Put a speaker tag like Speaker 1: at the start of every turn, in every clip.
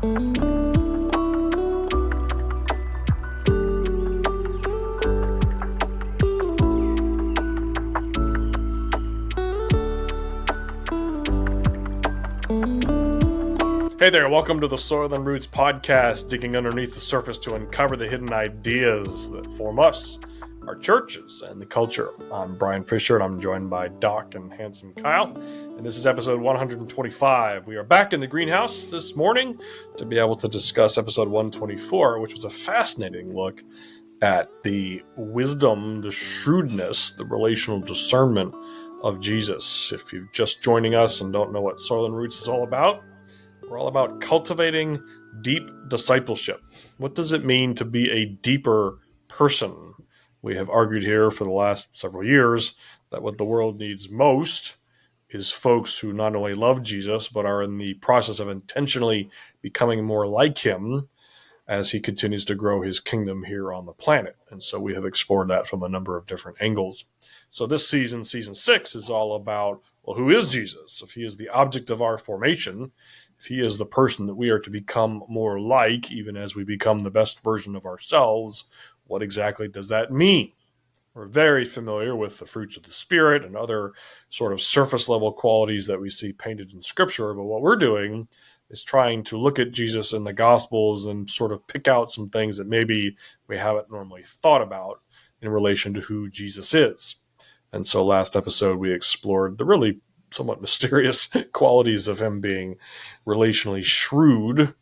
Speaker 1: Hey there, welcome to the Soil and Roots podcast, digging underneath the surface to uncover the hidden ideas that form us, our churches, and the culture. I'm Brian Fisher, and I'm joined by Doc and Handsome Kyle, and this is episode 125. We are back in the greenhouse this morning to be able to discuss episode 124, which was a fascinating look at the wisdom, the shrewdness, the relational discernment of Jesus. If you're just joining us and don't know what Soil and Roots is all about, we're all about cultivating deep discipleship. What does it mean to be a deeper person? We have argued here for the last several years that what the world needs most is folks who not only love Jesus, but are in the process of intentionally becoming more like him as he continues to grow his kingdom here on the planet. And so we have explored that from a number of different angles. So this season 6, is all about, well, who is Jesus? If he is the object of our formation, if he is the person that we are to become more like, even as we become the best version of ourselves, what exactly does that mean? We're very familiar with the fruits of the Spirit and other sort of surface level qualities that we see painted in Scripture. But what we're doing is trying to look at Jesus in the Gospels and sort of pick out some things that maybe we haven't normally thought about in relation to who Jesus is. And so last episode, we explored the really somewhat mysterious qualities of him being relationally shrewd.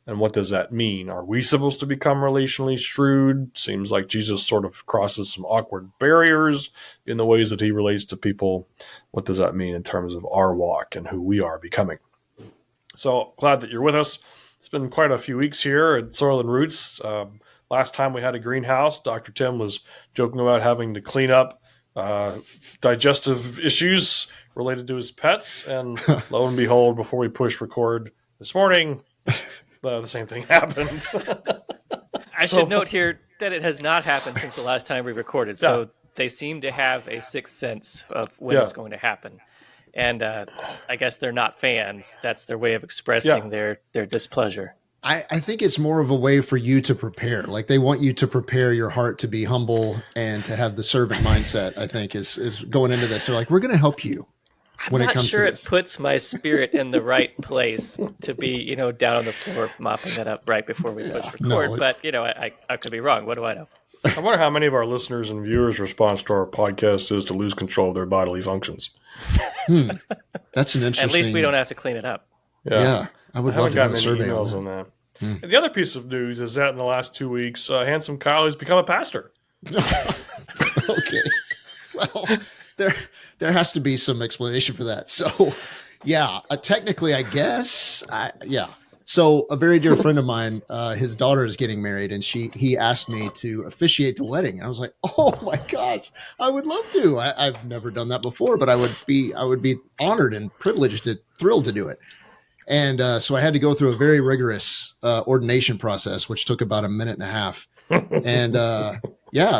Speaker 1: And what does that mean? Are we supposed to become relationally shrewd? Seems like Jesus sort of crosses some awkward barriers in the ways that he relates to people. What does that mean in terms of our walk and who we are becoming? So glad that you're with us. It's been quite a few weeks here at Soil and Roots. Last time we had a greenhouse, Dr. Tim was joking about having to clean up digestive issues related to his pets, and lo and behold, before we pushed record this morning, the same thing happened.
Speaker 2: I should note here that it has not happened since the last time we recorded, so they seem to have a sixth sense of when it's going to happen. And I guess they're not fans. That's their way of expressing their displeasure.
Speaker 3: I think it's more of a way for you to prepare. Like they want you to prepare your heart to be humble and to have the servant mindset, I think, is going into this. They're like, we're going to help you when it comes to this.
Speaker 2: I'm not sure it puts my spirit in the right place to be, down on the floor mopping that up right before we push record. But, I could be wrong. What do I know?
Speaker 1: I wonder how many of our listeners and viewers' response to our podcast is to lose control of their bodily functions.
Speaker 3: That's an interesting...
Speaker 2: At least we don't have to clean it up.
Speaker 3: Yeah. I would love to have a survey
Speaker 1: on that. And the other piece of news is that in the last 2 weeks, Handsome Kyle has become a pastor.
Speaker 3: Okay. Well, there has to be some explanation for that. So, technically, I guess, So a very dear friend of mine, his daughter is getting married, and he asked me to officiate the wedding. I was like, oh my gosh, I would love to. I've never done that before, but I would be honored and privileged and thrilled to do it. And so I had to go through a very rigorous ordination process, which took about a minute and a half. And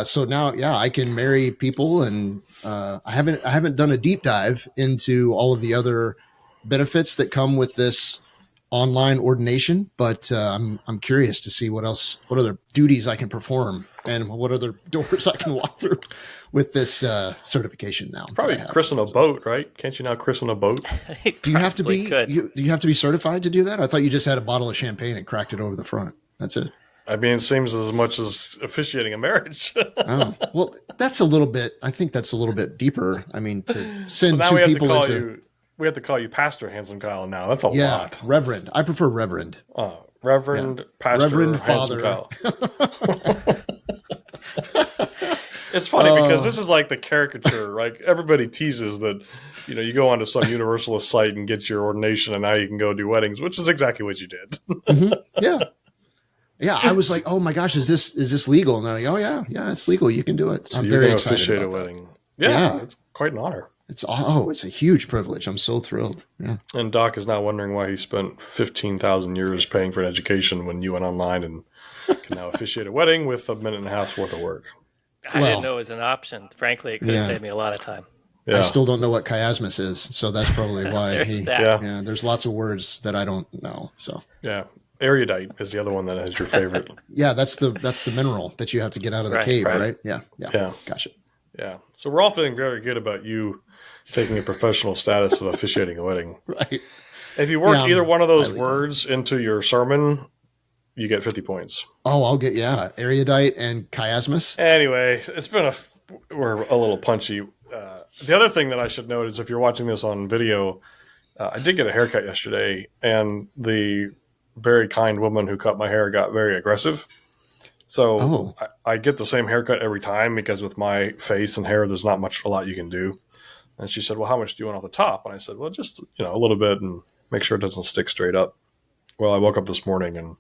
Speaker 3: so now, I can marry people, and I haven't done a deep dive into all of the other benefits that come with this online ordination, but I'm curious to see what other duties I can perform and what other doors I can walk through with this certification now.
Speaker 1: Probably christen a boat, right? Can't you now christen a boat?
Speaker 3: Do you have to be? Do you have to be certified to do that? I thought you just had a bottle of champagne and cracked it over the front. That's it.
Speaker 1: I mean, it seems as much as officiating a marriage.
Speaker 3: Oh, well, that's a little bit. I think that's a little bit deeper. I mean, to send two people into.
Speaker 1: We have to call you Pastor Handsome Kyle now. That's a lot.
Speaker 3: Reverend. I prefer Reverend.
Speaker 1: Reverend Pastor
Speaker 3: Reverend
Speaker 1: Handsome
Speaker 3: Father.
Speaker 1: Kyle. It's funny because this is like the caricature, right? Everybody teases that, you go onto some universalist site and get your ordination, and now you can go do weddings, which is exactly what you did.
Speaker 3: Mm-hmm. Yeah. Yeah, I was like, oh my gosh, is this legal? And they're like, oh yeah, it's legal. You can do it.
Speaker 1: So
Speaker 3: I'm very excited
Speaker 1: officiate
Speaker 3: about
Speaker 1: a wedding. Yeah, it's quite an honor.
Speaker 3: It's a huge privilege. I'm so thrilled. Yeah.
Speaker 1: And Doc is now wondering why he spent 15,000 years paying for an education when you went online and can now officiate a wedding with a minute and a half's worth of work.
Speaker 2: I didn't know it was an option. Frankly, it could have saved me a lot of time.
Speaker 3: Yeah. I still don't know what chiasmus is, so that's probably why.
Speaker 2: There's that.
Speaker 3: Yeah, there's lots of words that I don't know. So
Speaker 1: yeah, erudite is the other one that is your favorite.
Speaker 3: Yeah, that's the mineral that you have to get out of the cave, right? Yeah. Gotcha.
Speaker 1: Yeah. So we're all feeling very good about you taking a professional status of officiating a wedding.
Speaker 3: Right.
Speaker 1: If you work either one of those words into your sermon, you get 50 points.
Speaker 3: Oh, I'll get, erudite and chiasmus.
Speaker 1: Anyway, we're a little punchy. The other thing that I should note is if you're watching this on video, I did get a haircut yesterday, and the very kind woman who cut my hair got very aggressive. So I get the same haircut every time because with my face and hair, there's not a lot you can do. And she said, well, how much do you want off the top? And I said, well, just, a little bit and make sure it doesn't stick straight up. Well, I woke up this morning and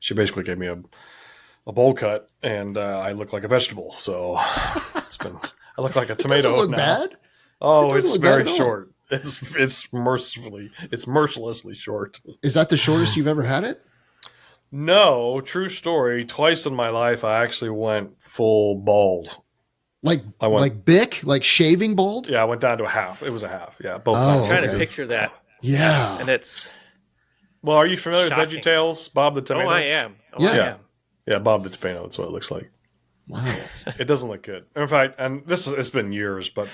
Speaker 1: she basically gave me a bowl cut, and I look like a vegetable. So I look like a tomato
Speaker 3: look
Speaker 1: now.
Speaker 3: Bad.
Speaker 1: Oh, it's very short. It's mercilessly short.
Speaker 3: Is that the shortest you've ever had it?
Speaker 1: No, true story. Twice in my life, I actually went full bald.
Speaker 3: Like Bic, like shaving bald?
Speaker 1: Yeah, I went down to a half. It was a half. Yeah, both times.
Speaker 2: I'm trying to picture that.
Speaker 3: Yeah.
Speaker 2: And it's...
Speaker 1: Well, are you familiar
Speaker 2: shocking.
Speaker 1: with VeggieTales? Bob the Tomato?
Speaker 2: Oh, I am.
Speaker 3: I
Speaker 2: am.
Speaker 1: Yeah, Bob the Tomato. That's what it looks like.
Speaker 3: Wow.
Speaker 1: It doesn't look good. In fact, and it's been years, but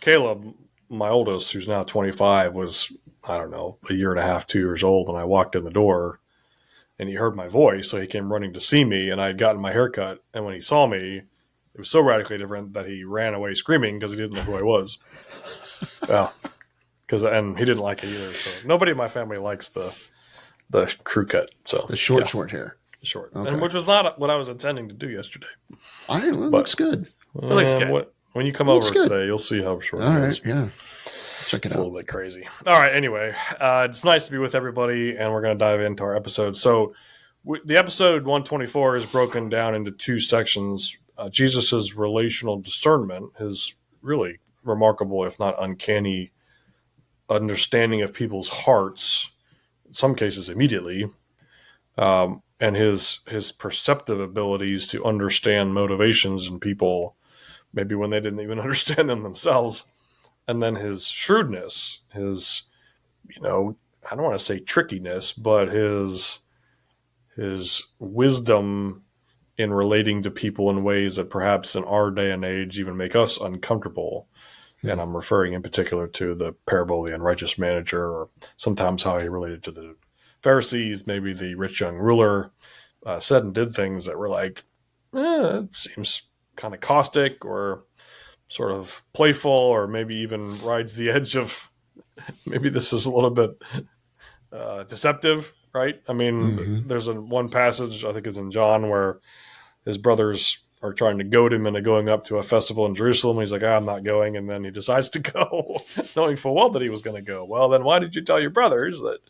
Speaker 1: Caleb, my oldest, who's now 25, was, I don't know, a year and a half, 2 years old, and I walked in the door, and he heard my voice, so he came running to see me, and I had gotten my hair cut, and when he saw me, it was so radically different that he ran away screaming because he didn't know who I was. Yeah. And he didn't like it either. So nobody in my family likes the crew cut. So
Speaker 3: the short hair.
Speaker 1: Short. Okay. And which was not what I was intending to do yesterday.
Speaker 3: It looks good.
Speaker 2: It looks good.
Speaker 1: When you come over today, you'll see how short
Speaker 3: it
Speaker 1: is.
Speaker 3: All right, yeah. Check it out.
Speaker 1: It's a little bit crazy. All right, anyway. It's nice to be with everybody, and we're going to dive into our episode. So the episode 124 is broken down into two sections. Jesus' relational discernment, his really remarkable, if not uncanny, understanding of people's hearts, in some cases immediately, and his perceptive abilities to understand motivations in people, maybe when they didn't even understand them themselves, and then his shrewdness, his, I don't want to say trickiness, but his wisdom in relating to people in ways that perhaps in our day and age even make us uncomfortable. And I'm referring in particular to the parable of the unrighteous manager, or sometimes how he related to the Pharisees, maybe the rich young ruler, said and did things that were like, it seems kind of caustic or sort of playful, or maybe even rides the edge of maybe this is a little bit deceptive, right? I mean, there's one passage, I think it's in John, where his brothers are trying to goad him into going up to a festival in Jerusalem. He's like, I'm not going. And then he decides to go, knowing full well that he was going to go. Well, then why did you tell your brothers that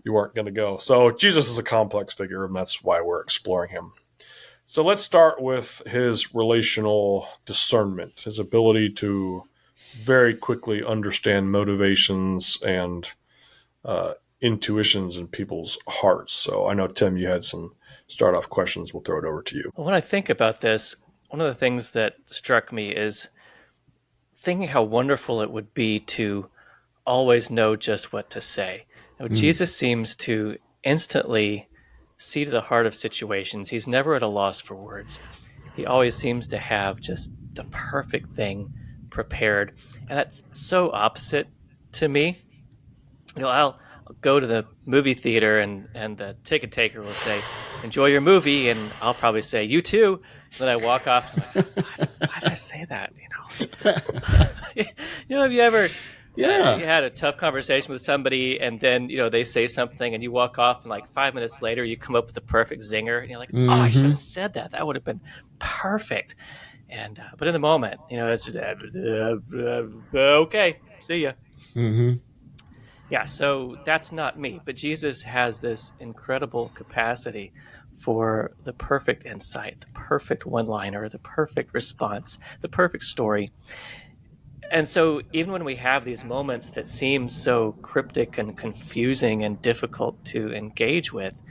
Speaker 1: you weren't going to go? So Jesus is a complex figure, and that's why we're exploring him. So let's start with his relational discernment, his ability to very quickly understand motivations and intuitions in people's hearts. So I know, Tim, you had some start off questions. We'll throw it over to you.
Speaker 2: When I think about this, one of the things that struck me is thinking how wonderful it would be to always know just what to say. Jesus seems to instantly see to the heart of situations. He's never at a loss for words. He always seems to have just the perfect thing prepared. And that's so opposite to me. I'll go to the movie theater and the ticket taker will say, enjoy your movie. And I'll probably say, you too. And then I walk off. And I'm like, why did I say that? Have you ever you had a tough conversation with somebody and then, they say something and you walk off and like 5 minutes later you come up with the perfect zinger and you're like, oh, I should have said that. That would have been perfect. And, but in the moment, it's okay, see ya.
Speaker 3: Mm-hmm.
Speaker 2: Yeah, so that's not me. But Jesus has this incredible capacity for the perfect insight, the perfect one-liner, the perfect response, the perfect story. And so even when we have these moments that seem so cryptic and confusing and difficult to engage with,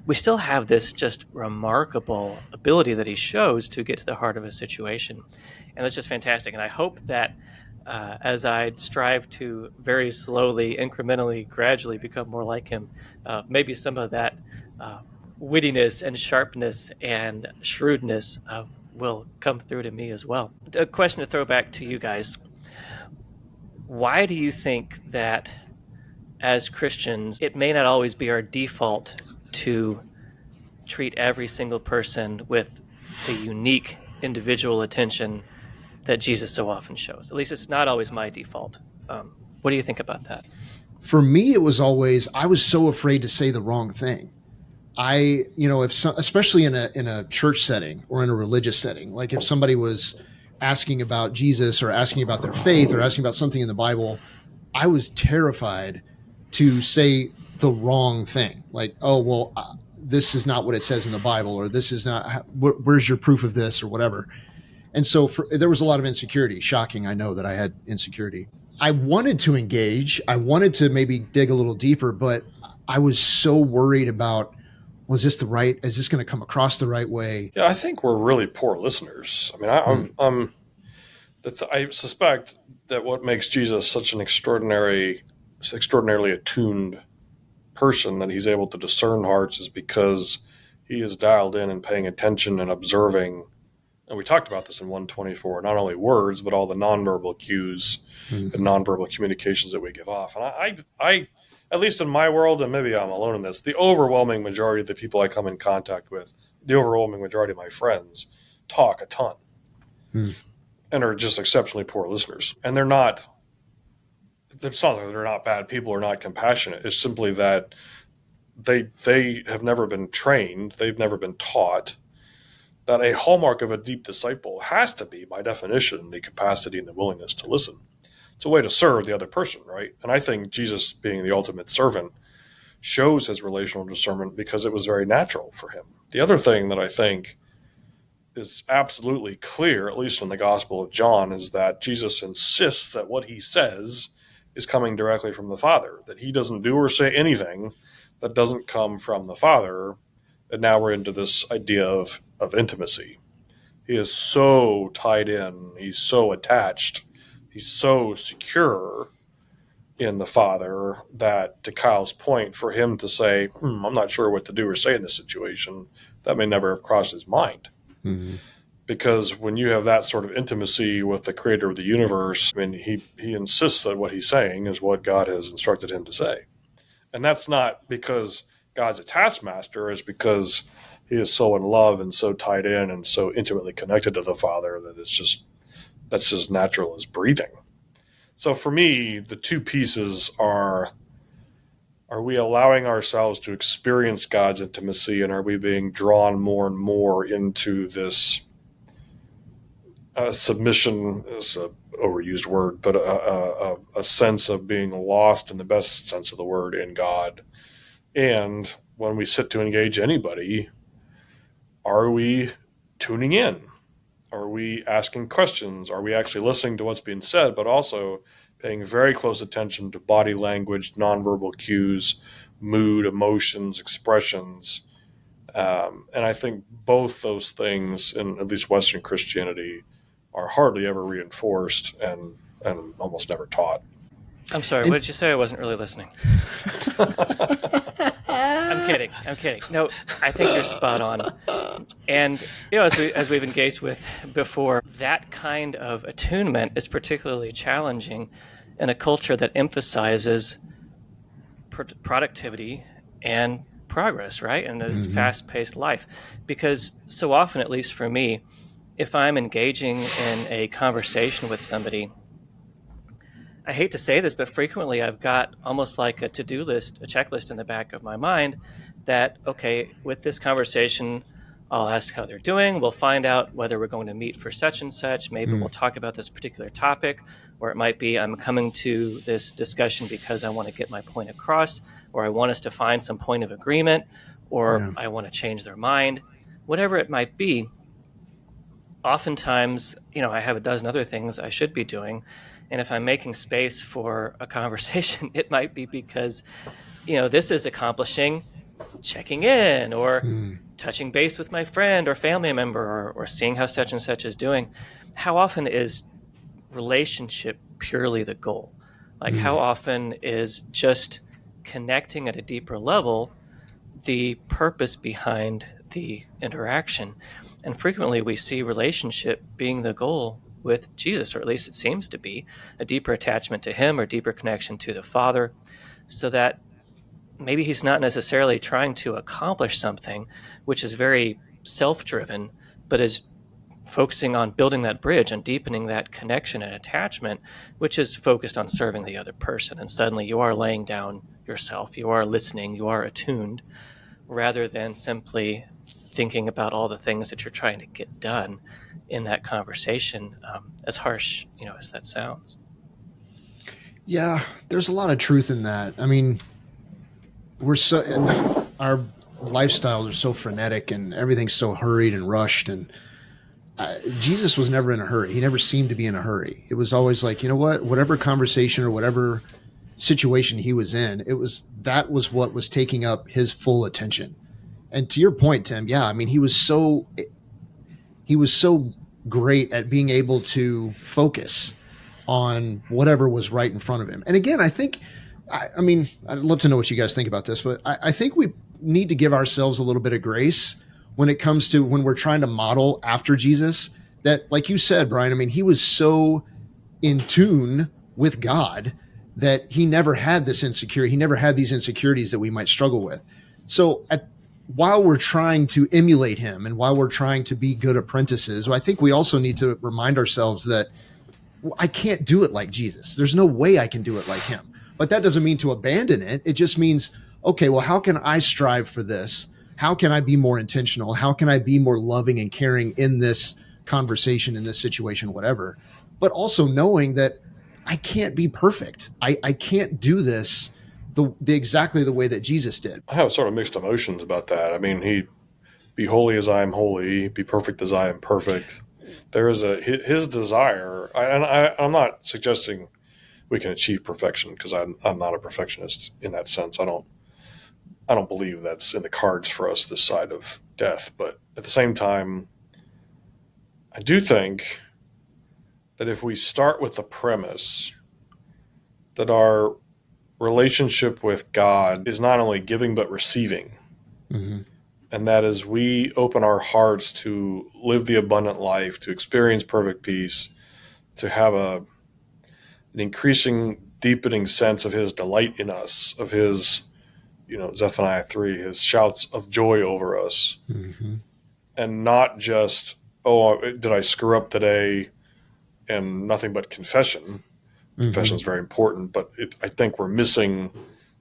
Speaker 2: we still have this just remarkable ability that he shows to get to the heart of a situation. And that's just fantastic. And I hope that as I strive to very slowly, incrementally, gradually become more like him, maybe some of that wittiness and sharpness and shrewdness will come through to me as well. A question to throw back to you guys. Why do you think that as Christians, it may not always be our default to treat every single person with the unique individual attention that Jesus so often shows? At least it's not always my default. What do you think about that?
Speaker 3: For me, it was always, I was so afraid to say the wrong thing. Especially in a church setting or in a religious setting, like if somebody was asking about Jesus or asking about their faith or asking about something in the Bible, I was terrified to say the wrong thing. Like, oh, well, this is not what it says in the Bible, or this is not, where's your proof of this or whatever. And so there was a lot of insecurity. Shocking. I know that I had insecurity. I wanted to engage. I wanted to maybe dig a little deeper, but I was so worried about, is this going to come across the right way?
Speaker 1: Yeah, I think we're really poor listeners. I mean, I suspect that what makes Jesus such an extraordinarily attuned person, that he's able to discern hearts, is because he is dialed in and paying attention and observing. And we talked about this in 124, not only words, but all the nonverbal cues and nonverbal communications that we give off. And I, at least in my world, and maybe I'm alone in this, the overwhelming majority of the people I come in contact with, the overwhelming majority of my friends, talk a ton and are just exceptionally poor listeners. And it's not like they're not bad people or not compassionate. It's simply that they have never been trained, they've never been taught that a hallmark of a deep disciple has to be, by definition, the capacity and the willingness to listen. It's a way to serve the other person, right? And I think Jesus, being the ultimate servant, shows his relational discernment because it was very natural for him. The other thing that I think is absolutely clear, at least in the Gospel of John, is that Jesus insists that what he says is coming directly from the Father, that he doesn't do or say anything that doesn't come from the Father. And now we're into this idea of intimacy. He is so tied in, he's so attached, he's so secure in the Father that, to Kyle's point, for him to say, I'm not sure what to do or say in this situation, that may never have crossed his mind. Mm-hmm. Because when you have that sort of intimacy with the creator of the universe, I mean, he insists that what he's saying is what God has instructed him to say. And that's not because God's a taskmaster, it's because he is so in love and so tied in and so intimately connected to the Father that that's as natural as breathing. So for me, the two pieces are we allowing ourselves to experience God's intimacy, and are we being drawn more and more into this submission is an overused word, but a sense of being lost in the best sense of the word in God. And when we sit to engage anybody, are we tuning in? Are we asking questions? Are we actually listening to what's being said, but also paying very close attention to body language, nonverbal cues, mood, emotions, expressions? And I think both those things, in at least Western Christianity, are hardly ever reinforced and almost never taught.
Speaker 2: I'm sorry, what did you say? I wasn't really listening. I'm kidding. No, I think you're spot on. And, as we've engaged with before, that kind of attunement is particularly challenging in a culture that emphasizes productivity and progress, right? And this fast-paced life. Because so often, at least for me, if I'm engaging in a conversation with somebody, I hate to say this, but frequently I've got almost like a to-do list, a checklist in the back of my mind that, okay, with this conversation, I'll ask how they're doing. We'll find out whether we're going to meet for such and such. Maybe we'll talk about this particular topic, or it might be I'm coming to this discussion because I want to get my point across, or I want us to find some point of agreement, or I want to change their mind, whatever it might be. Oftentimes, I have a dozen other things I should be doing. And if I'm making space for a conversation, it might be because, this is accomplishing checking in or touching base with my friend or family member or seeing how such and such is doing. How often is relationship purely the goal? Like, how often is just connecting at a deeper level the purpose behind the interaction? And frequently we see relationship being the goal with Jesus, or at least it seems to be a deeper attachment to him or deeper connection to the Father, so that maybe he's not necessarily trying to accomplish something which is very self-driven, but is focusing on building that bridge and deepening that connection and attachment, which is focused on serving the other person. And suddenly you are laying down yourself, you are listening, you are attuned, rather than simply thinking about all the things that you're trying to get done in that conversation, as harsh, as that sounds.
Speaker 3: Yeah, there's a lot of truth in that. I mean, our lifestyles are so frenetic and everything's so hurried and rushed, and Jesus was never in a hurry. He never seemed to be in a hurry. It was always like, you know what, whatever conversation or whatever situation he was in, that was what was taking up his full attention. And to your point, Tim, yeah, I mean, he was so great at being able to focus on whatever was right in front of him. And again, I think, I mean, I'd love to know what you guys think about this, but I think we need to give ourselves a little bit of grace when it comes to when we're trying to model after Jesus. That, like you said, Brian, I mean, he was so in tune with God that he never had this insecurity. He never had these insecurities that we might struggle with. So while we're trying to emulate him and while we're trying to be good apprentices, I think we also need to remind ourselves that I can't do it like Jesus. There's no way I can do it like him. But that doesn't mean to abandon it. It just means, okay, well, how can I strive for this? How can I be more intentional? How can I be more loving and caring in this conversation, in this situation, whatever? But also knowing that I can't be perfect. I can't do this exactly the way that Jesus did.
Speaker 1: I have sort of mixed emotions about that. I mean, be holy as I am holy, be perfect as I am perfect. There is his desire, and I'm not suggesting we can achieve perfection, because I'm not a perfectionist in that sense. I don't believe that's in the cards for us this side of death. But at the same time, I do think that if we start with the premise that our relationship with God is not only giving but receiving, and that as we open our hearts to live the abundant life, to experience perfect peace, to have an increasing, deepening sense of his delight in us, of his, Zephaniah 3, his shouts of joy over us, and not just, oh, did I screw up today, and nothing but confession. Confession is very important, but I think we're missing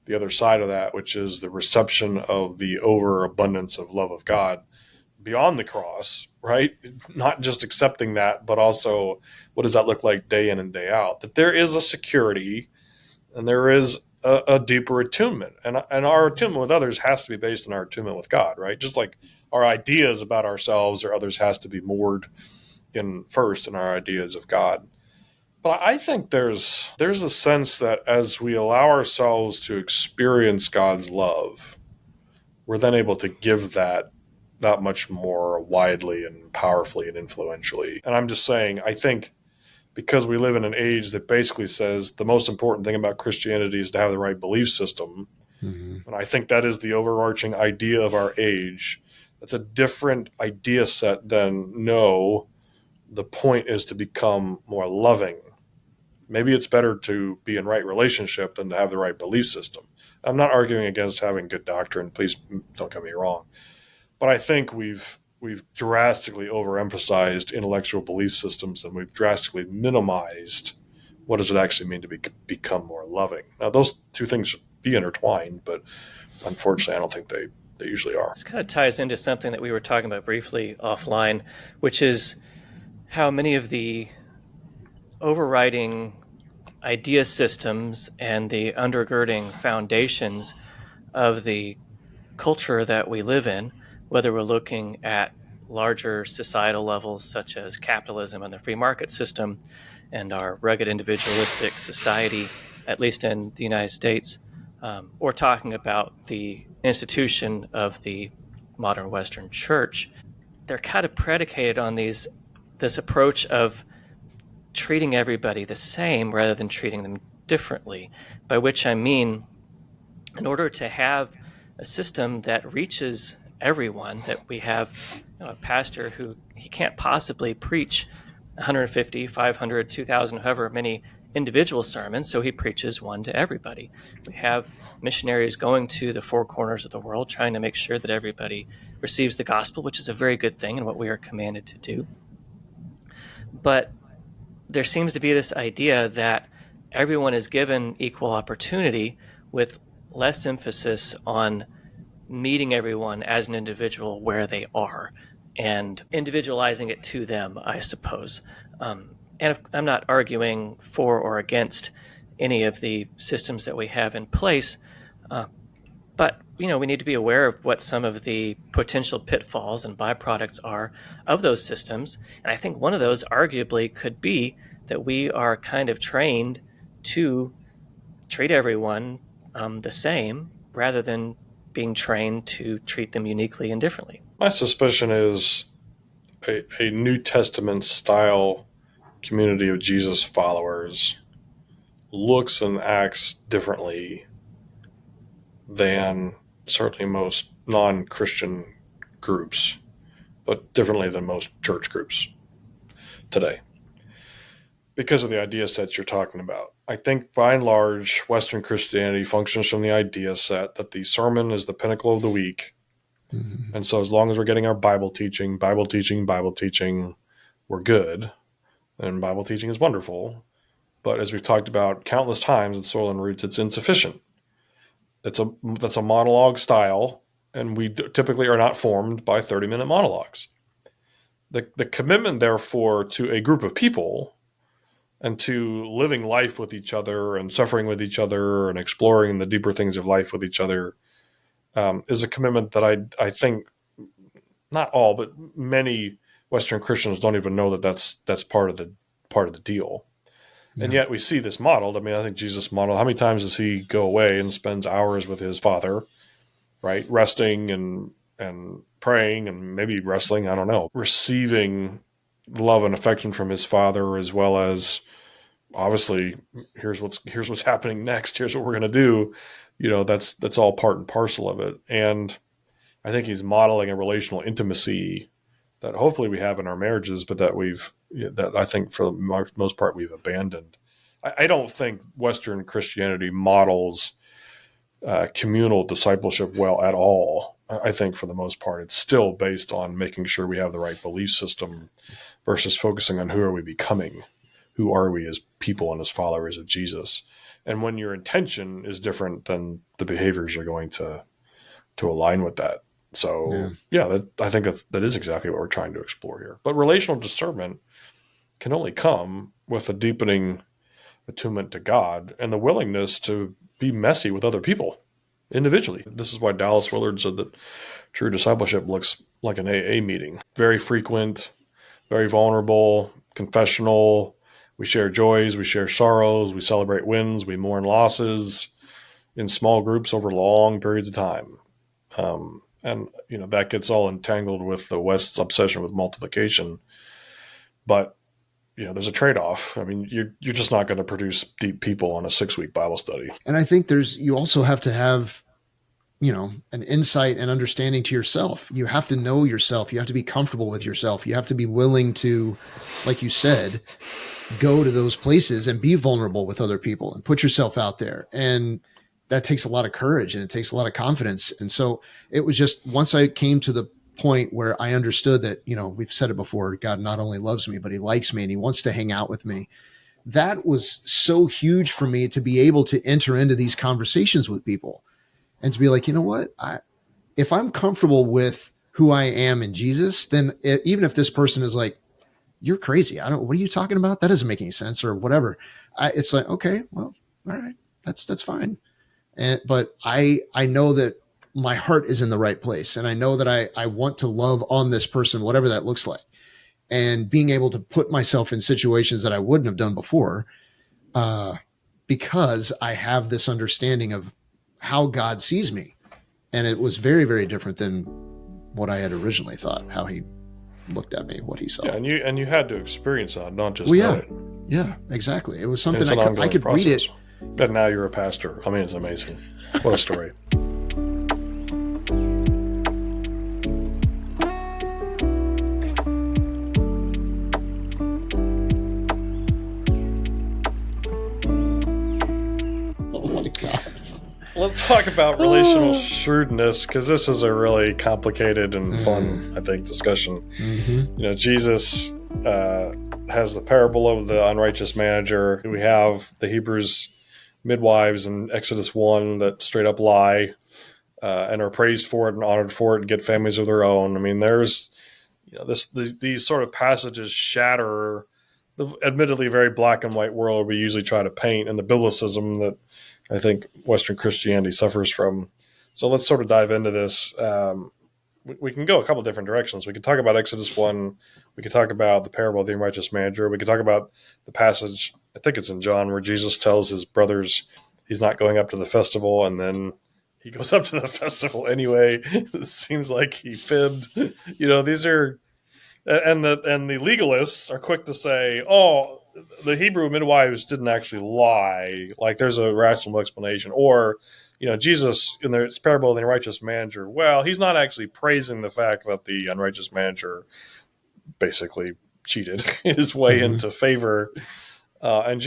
Speaker 1: the other side of that, which is the reception of the overabundance of love of God beyond the cross, right? Not just accepting that, but also what does that look like day in and day out? That there is a security and there is a deeper attunement. And our attunement with others has to be based on our attunement with God, right? Just like our ideas about ourselves or others has to be moored in our ideas of God. But I think there's a sense that as we allow ourselves to experience God's love, we're then able to give that much more widely and powerfully and influentially. And I'm just saying, I think because we live in an age that basically says the most important thing about Christianity is to have the right belief system, and I think that is the overarching idea of our age. That's a different idea set than, no, the point is to become more loving. Maybe it's better to be in right relationship than to have the right belief system. I'm not arguing against having good doctrine. Please don't get me wrong. But I think we've drastically overemphasized intellectual belief systems, and we've drastically minimized what does it actually mean to become more loving. Now, those two things should be intertwined, but unfortunately, I don't think they usually are.
Speaker 2: This kind of ties into something that we were talking about briefly offline, which is how many of the overriding idea systems and the undergirding foundations of the culture that we live in, whether we're looking at larger societal levels such as capitalism and the free market system and our rugged individualistic society, at least in the United States, or talking about the institution of the modern Western church, they're kind of predicated on this approach of treating everybody the same rather than treating them differently, by which I mean, in order to have a system that reaches everyone, that we have a pastor who he can't possibly preach 150, 500, 2,000, however many individual sermons, so he preaches one to everybody. We have missionaries going to the four corners of the world trying to make sure that everybody receives the gospel, which is a very good thing and what we are commanded to do. But there seems to be this idea that everyone is given equal opportunity, with less emphasis on meeting everyone as an individual where they are and individualizing it to them, I suppose. And if, I'm not arguing for or against any of the systems that we have in place, but we need to be aware of what some of the potential pitfalls and byproducts are of those systems. And I think one of those arguably could be that we are kind of trained to treat everyone the same rather than being trained to treat them uniquely and differently.
Speaker 1: My suspicion is a New Testament style community of Jesus followers looks and acts differently than certainly most non-Christian groups, but differently than most church groups today, because of the idea sets you're talking about. I think by and large, Western Christianity functions from the idea set that the sermon is the pinnacle of the week. Mm-hmm. And so as long as we're getting our Bible teaching, we're good. And Bible teaching is wonderful. But as we've talked about countless times at Soil and Roots, it's insufficient. That's a monologue style, and we typically are not formed by 30-minute monologues. The commitment, therefore, to a group of people and to living life with each other and suffering with each other and exploring the deeper things of life with each other is a commitment that I think not all, but many Western Christians don't even know that that's part of the deal. Yeah. And yet we see this modeled. I mean, I think Jesus modeled. How many times does he go away and spends hours with his Father, right? Resting and praying and maybe wrestling, I don't know. Receiving love and affection from his Father, as well as obviously here's what's happening next. Here's what we're going to do. That's all part and parcel of it. And I think he's modeling a relational intimacy that hopefully we have in our marriages, but that I think for the most part we've abandoned. I don't think Western Christianity models communal discipleship well at all. I think for the most part it's still based on making sure we have the right belief system versus focusing on who are we becoming, who are we as people and as followers of Jesus. And when your intention is different, then the behaviors are going to align with that. So I think that is exactly what we're trying to explore here. But relational discernment can only come with a deepening attunement to God and the willingness to be messy with other people individually. This is why Dallas Willard said that true discipleship looks like an AA meeting. Very frequent, very vulnerable, confessional. We share joys, we share sorrows, we celebrate wins, we mourn losses in small groups over long periods of time. And that gets all entangled with the West's obsession with multiplication. But there's a trade-off. I mean, you're just not going to produce deep people on a 6-week Bible study.
Speaker 3: And I think you also have to have, an insight and understanding to yourself. You have to know yourself. You have to be comfortable with yourself. You have to be willing to, like you said, go to those places and be vulnerable with other people and put yourself out there. And that takes a lot of courage and it takes a lot of confidence. And so it was just once I came to the point where I understood that, we've said it before, God not only loves me, but he likes me and he wants to hang out with me. That was so huge for me to be able to enter into these conversations with people and to be like, you know what, if I'm comfortable with who I am in Jesus, then even if this person is like, you're crazy, what are you talking about? That doesn't make any sense or whatever. It's like, okay, well, all right, that's fine. But I know that my heart is in the right place. And I know that I want to love on this person, whatever that looks like. And being able to put myself in situations that I wouldn't have done before, because I have this understanding of how God sees me. And it was very, very different than what I had originally thought, how he looked at me, what he saw.
Speaker 1: Yeah, and you had to experience that, not just know it.
Speaker 3: Yeah, exactly. It was something
Speaker 1: It's an
Speaker 3: I
Speaker 1: ongoing
Speaker 3: could read it.
Speaker 1: process. But now you're a pastor. I mean, it's amazing. What a story.
Speaker 3: Oh my gosh.
Speaker 1: Let's talk about relational shrewdness, because this is a really complicated and fun, I think, discussion.
Speaker 3: Mm-hmm.
Speaker 1: Jesus has the parable of the unrighteous manager. We have the Hebrews midwives in Exodus 1 that straight up lie and are praised for it and honored for it and get families of their own. I mean, there's these sort of passages shatter the admittedly very black and white world we usually try to paint and the biblicism that I think Western Christianity suffers from. So let's sort of dive into this. We can go a couple different directions. We could talk about Exodus 1. We could talk about the parable of the unrighteous manager. We could talk about the passage, I think it's in John, where Jesus tells his brothers he's not going up to the festival, and then he goes up to the festival anyway. It seems like he fibbed. These are, and the legalists are quick to say, oh, the Hebrew midwives didn't actually lie. Like, there's a rational explanation. Or, Jesus in the parable of the unrighteous manager, well, he's not actually praising the fact that the unrighteous manager basically cheated his way into favor. And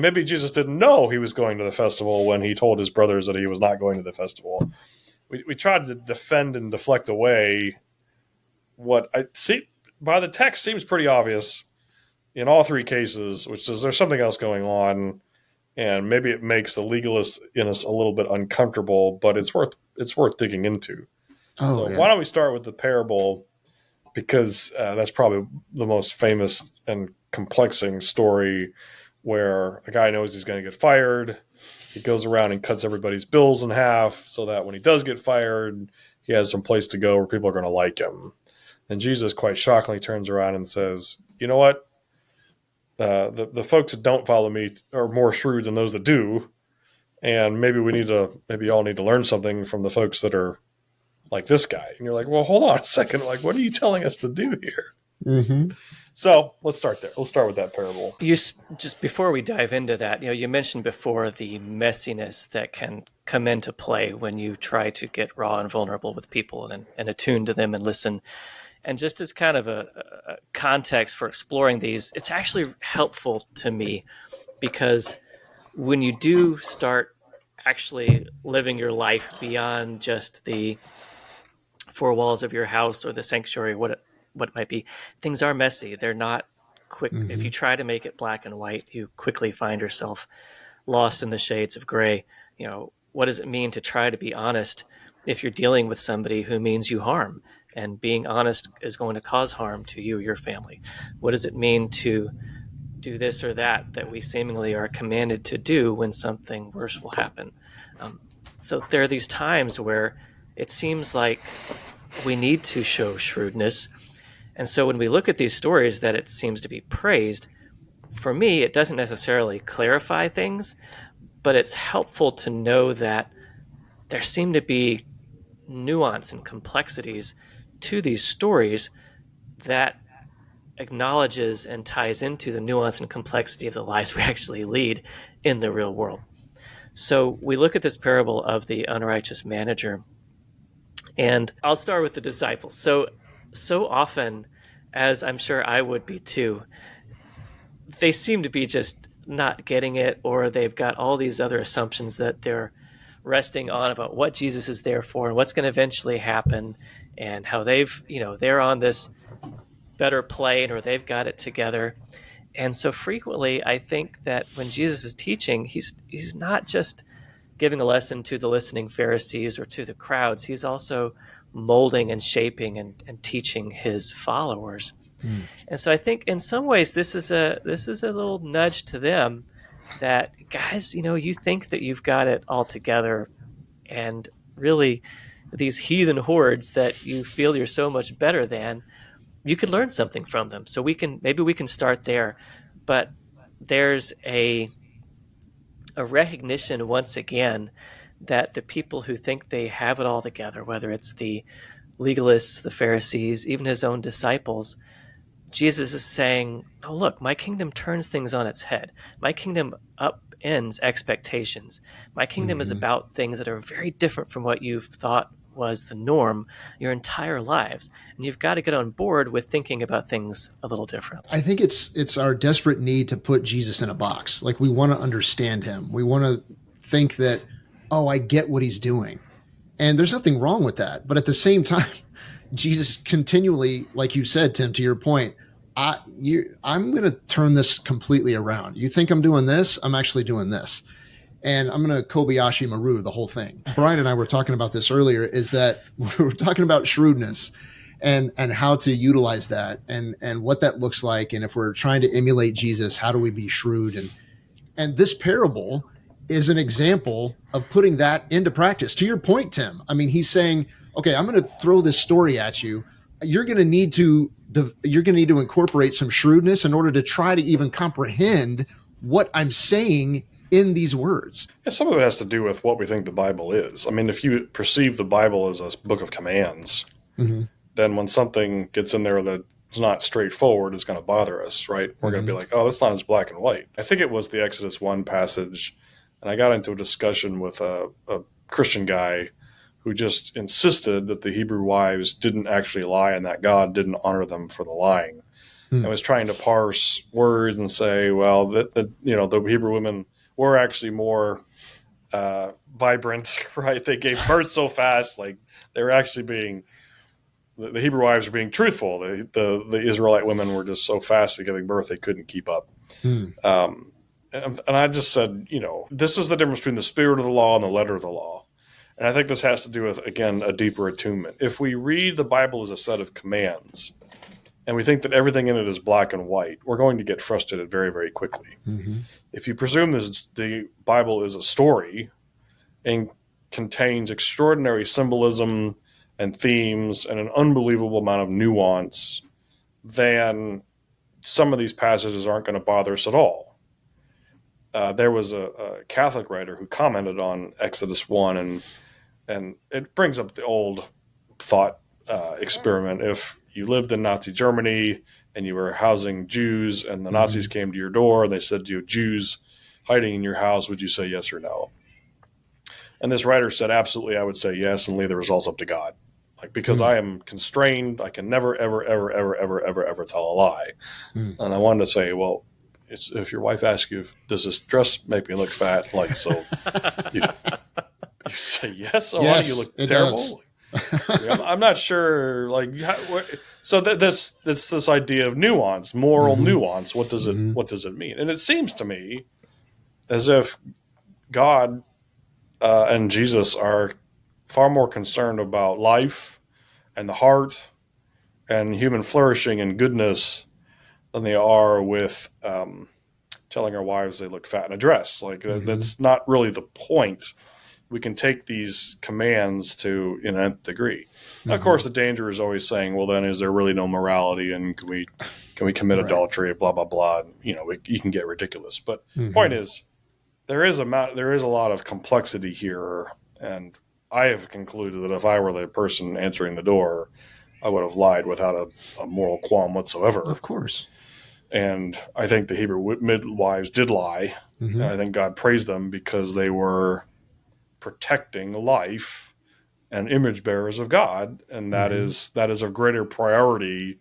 Speaker 1: maybe Jesus didn't know he was going to the festival when he told his brothers that he was not going to the festival. We tried to defend and deflect away what I see by the text seems pretty obvious in all three cases, which is there's something else going on, and maybe it makes the legalist in us a little bit uncomfortable, but it's worth digging into. Why don't we start with the parable, because that's probably the most famous and complexing story, where a guy knows he's going to get fired. He goes around and cuts everybody's bills in half so that when he does get fired, he has some place to go where people are going to like him. And Jesus quite shockingly turns around and says, you know what? The folks that don't follow me are more shrewd than those that do. And maybe y'all need to learn something from the folks that are like this guy. And you're like, well, hold on a second. Like, what are you telling us to do here?
Speaker 3: Mm-hmm.
Speaker 1: So let's start there. Let's start with that parable.
Speaker 2: Just before we dive into that, you mentioned before the messiness that can come into play when you try to get raw and vulnerable with people and attune to them and listen. And just as kind of a context for exploring these, it's actually helpful to me, because when you do start actually living your life beyond just the four walls of your house or the sanctuary, what it might be, things are messy. They're not quick. Mm-hmm. If you try to make it black and white, you quickly find yourself lost in the shades of gray. What does it mean to try to be honest if you're dealing with somebody who means you harm? And being honest is going to cause harm to you or your family. What does it mean to do this or that we seemingly are commanded to do when something worse will happen? So there are these times where it seems like we need to show shrewdness. And so when we look at these stories that it seems to be praised, for me, it doesn't necessarily clarify things, but it's helpful to know that there seem to be nuance and complexities to these stories that acknowledges and ties into the nuance and complexity of the lives we actually lead in the real world. So we look at this parable of the unrighteous manager, and I'll start with the disciples. So often, as I'm sure I would be too, they seem to be just not getting it, or they've got all these other assumptions that they're resting on about what Jesus is there for and what's going to eventually happen, and how they're on this better plane, or they've got it together. And so frequently I think that when Jesus is teaching, he's not just giving a lesson to the listening Pharisees or to the crowds. He's also molding and shaping and teaching his followers. And so I think in some ways this is a little nudge to them that, guys, you think that you've got it all together, and really these heathen hordes that you feel you're so much better than, you could learn something from them. So maybe we can start there. But there's a recognition once again that the people who think they have it all together, whether it's the legalists, the Pharisees, even his own disciples, Jesus is saying, oh, look, my kingdom turns things on its head. My kingdom upends expectations. My kingdom is about things that are very different from what you've thought was the norm your entire lives. And you've got to get on board with thinking about things a little different.
Speaker 3: I think it's our desperate need to put Jesus in a box. Like, we want to understand him. We want to think that, oh, I get what he's doing. And there's nothing wrong with that. But at the same time, Jesus continually, like you said, Tim, to your point, I'm going to turn this completely around. You think I'm doing this? I'm actually doing this. And I'm going to Kobayashi Maru the whole thing. Brian and I were talking about this earlier, is that we were talking about shrewdness and how to utilize that and what that looks like. And if we're trying to emulate Jesus, how do we be shrewd? And this parable is an example of putting that into practice. To your point, Tim, I mean, he's saying, okay, I'm going to throw this story at you. You're going to need to incorporate some shrewdness in order to try to even comprehend what I'm saying in these words.
Speaker 1: Yeah, some of it has to do with what we think the Bible is. I mean, if you perceive the Bible as a book of commands, then when something gets in there that's not straightforward, it's going to bother us, right? We're going to be like, oh, that's not as black and white. I think it was the Exodus 1 passage, and I got into a discussion with a Christian guy who just insisted that the Hebrew wives didn't actually lie and that God didn't honor them for the lying. I was trying to parse words and say, well, the Hebrew women were actually more vibrant, right? They gave birth so fast, like they were actually being, the Hebrew wives were being truthful. The Israelite women were just so fast at giving birth they couldn't keep up. And I just said, this is the difference between the spirit of the law and the letter of the law. And I think this has to do with, again, a deeper attunement. If we read the Bible as a set of commands and we think that everything in it is black and white, we're going to get frustrated very, very quickly. If you presume the Bible is a story and contains extraordinary symbolism and themes and an unbelievable amount of nuance, then some of these passages aren't going to bother us at all. There was a Catholic writer who commented on Exodus 1, and it brings up the old thought experiment. If you lived in Nazi Germany and you were housing Jews and the Nazis came to your door and they said to you, Jews hiding in your house, would you say yes or no? And this writer said, absolutely, I would say yes and leave the results up to God. Like, because I am constrained, I can never, ever, ever, ever, ever, ever, ever tell a lie. And I wanted to say, well, if your wife asks you, does this dress make me look fat? Like, so you say yes. Oh, yes, you look terrible. I'm not sure. Like, so that's this idea of nuance, moral nuance. What does it mean? And it seems to me as if God and Jesus are far more concerned about life and the heart and human flourishing and goodness than they are with telling our wives they look fat in a dress. Like, that's not really the point. We can take these commands to an nth degree. Now, of course, the danger is always saying, well, then is there really no morality, and can we commit adultery, blah, blah, blah. You can get ridiculous. But the point is, there is a lot of complexity here, and I have concluded that if I were the person answering the door, I would have lied without a moral qualm whatsoever.
Speaker 3: Of course.
Speaker 1: And I think the Hebrew midwives did lie. And I think God praised them because they were protecting life and image bearers of God. And that is a greater priority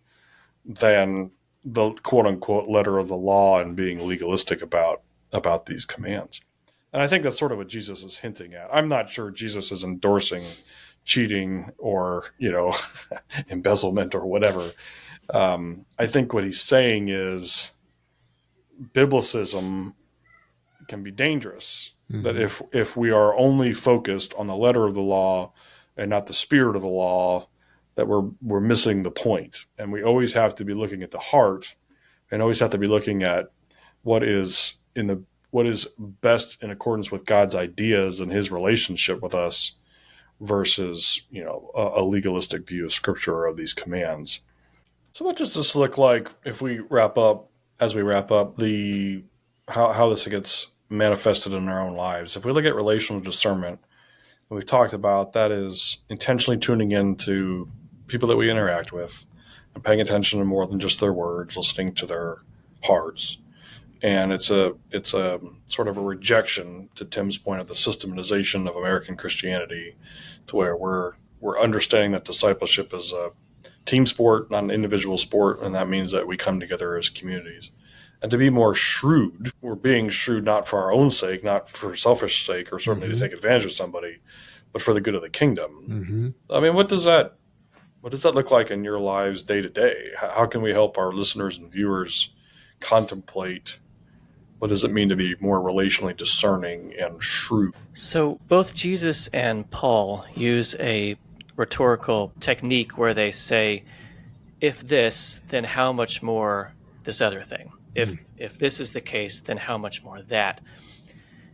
Speaker 1: than the quote unquote letter of the law and being legalistic about these commands. And I think that's sort of what Jesus is hinting at. I'm not sure Jesus is endorsing cheating or, embezzlement or whatever. I think what he's saying is biblicism can be dangerous. That if we are only focused on the letter of the law and not the spirit of the law, that we're missing the point. And we always have to be looking at the heart, and always have to be looking at what is best in accordance with God's ideas and his relationship with us versus, a legalistic view of Scripture or of these commands. So what does this look like if we wrap up how this gets manifested in our own lives? If we look at relational discernment, what we've talked about, that is intentionally tuning into people that we interact with paying attention to more than just their words, listening to their hearts. And it's a sort of a rejection, to Tim's point, of the systematization of American Christianity, to where we're understanding that discipleship is a team sport, not an individual sport, and that means that we come together as communities. And to be more shrewd, we're being shrewd not for our own sake, not for selfish sake, or certainly to take advantage of somebody, but for the good of the kingdom. I mean, what does that look like in your lives day to day? How can we help our listeners and viewers contemplate what does it mean to be more relationally discerning and shrewd?
Speaker 2: So both Jesus and Paul use a rhetorical technique where they say, if this, then how much more this other thing? If this is the case, then how much more that?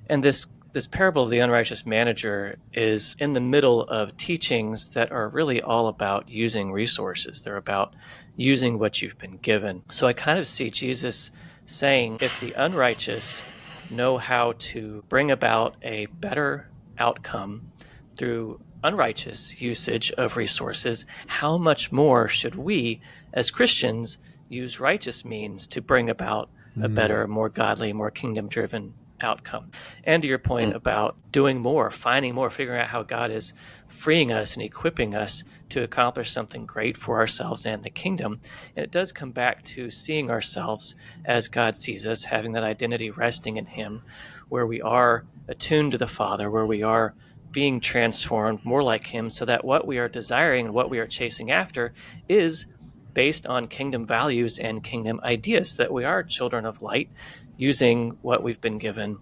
Speaker 2: And this parable of the unrighteous manager is in the middle of teachings that are really all about using resources. They're about using what you've been given. So I kind of see Jesus saying, if the unrighteous know how to bring about a better outcome through unrighteous usage of resources, how much more should we as Christians use righteous means to bring about a better, more godly, more kingdom-driven outcome? And to your point about doing more, finding more, figuring out how God is freeing us and equipping us to accomplish something great for ourselves and the kingdom. And it does come back to seeing ourselves as God sees us, having that identity resting in Him, where we are attuned to the Father, where we are being transformed more like Him, so that what we are desiring and what we are chasing after is based on kingdom values and kingdom ideas, that we are children of light, using what we've been given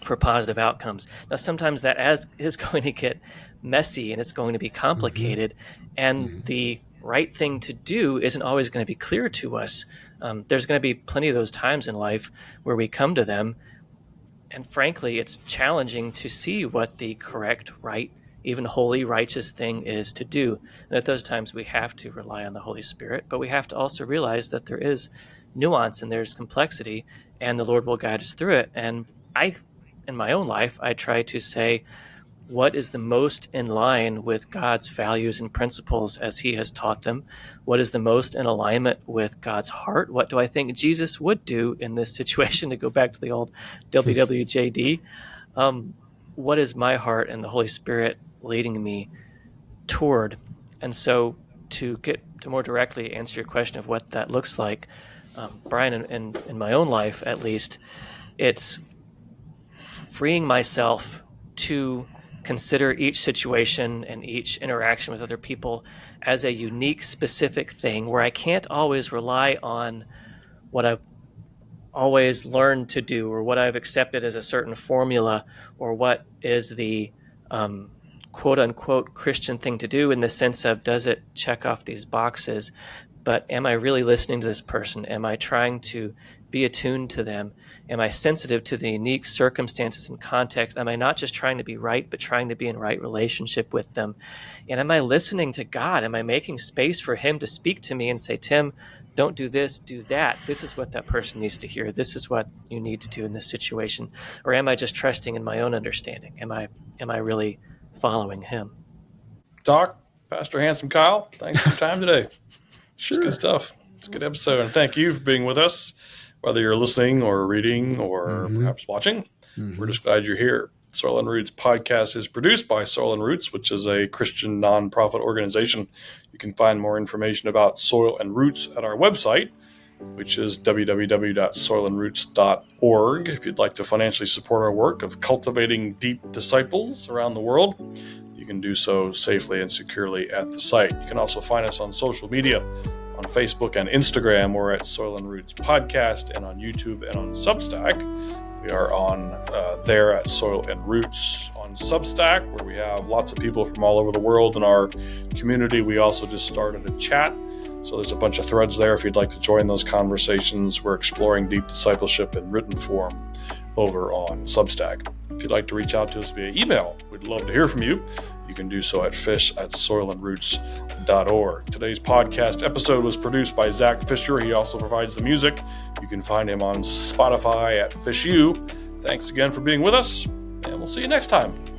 Speaker 2: for positive outcomes. Now, sometimes that is going to get messy and it's going to be complicated, and the right thing to do isn't always going to be clear to us. There's going to be plenty of those times in life where we come to them, and frankly, it's challenging to see what the correct, right, even holy, righteous thing is to do. And at those times, we have to rely on the Holy Spirit, but we have to also realize that there is nuance and there's complexity, and the Lord will guide us through it. And in my own life, I try to say, what is the most in line with God's values and principles as He has taught them? What is the most in alignment with God's heart? What do I think Jesus would do in this situation, to go back to the old WWJD? What is my heart and the Holy Spirit leading me toward? And so to more directly answer your question of what that looks like, Brian, in my own life at least, it's freeing myself to consider each situation and each interaction with other people as a unique, specific thing, where I can't always rely on what I've always learned to do, or what I've accepted as a certain formula, or what is the quote unquote Christian thing to do, in the sense of, does it check off these boxes? But am I really listening to this person? Am I trying to be attuned to them? Am I sensitive to the unique circumstances and context? Am I not just trying to be right, but trying to be in right relationship with them? And am I listening to God? Am I making space for Him to speak to me and say, Tim, don't do this, do that. This is what that person needs to hear. This is what you need to do in this situation. Or am I just trusting in my own understanding? Am I really following Him?
Speaker 1: Doc, Pastor Handsome Kyle, thanks for your time today.
Speaker 3: Sure.
Speaker 1: It's good stuff. It's a good episode. And thank you for being with us, whether you're listening or reading or perhaps watching. We're just glad you're here. Soil and Roots podcast is produced by Soil and Roots, which is a Christian nonprofit organization. You can find more information about Soil and Roots at our website, which is www.soilandroots.org. If you'd like to financially support our work of cultivating deep disciples around the world, you can do so safely and securely at the site. You can also find us on social media, on Facebook and Instagram. We're at Soil and Roots Podcast, and on YouTube and on Substack. We are on there at Soil and Roots on Substack, where we have lots of people from all over the world in our community. We also just started a chat, so there's a bunch of threads there if you'd like to join those conversations. We're exploring deep discipleship in written form over on Substack. If you'd like to reach out to us via email, we'd love to hear from you. You can do so at fish@soilandroots.org. Today's podcast episode was produced by Zach Fisher. He also provides the music. You can find him on Spotify at FishU. Thanks again for being with us, and we'll see you next time.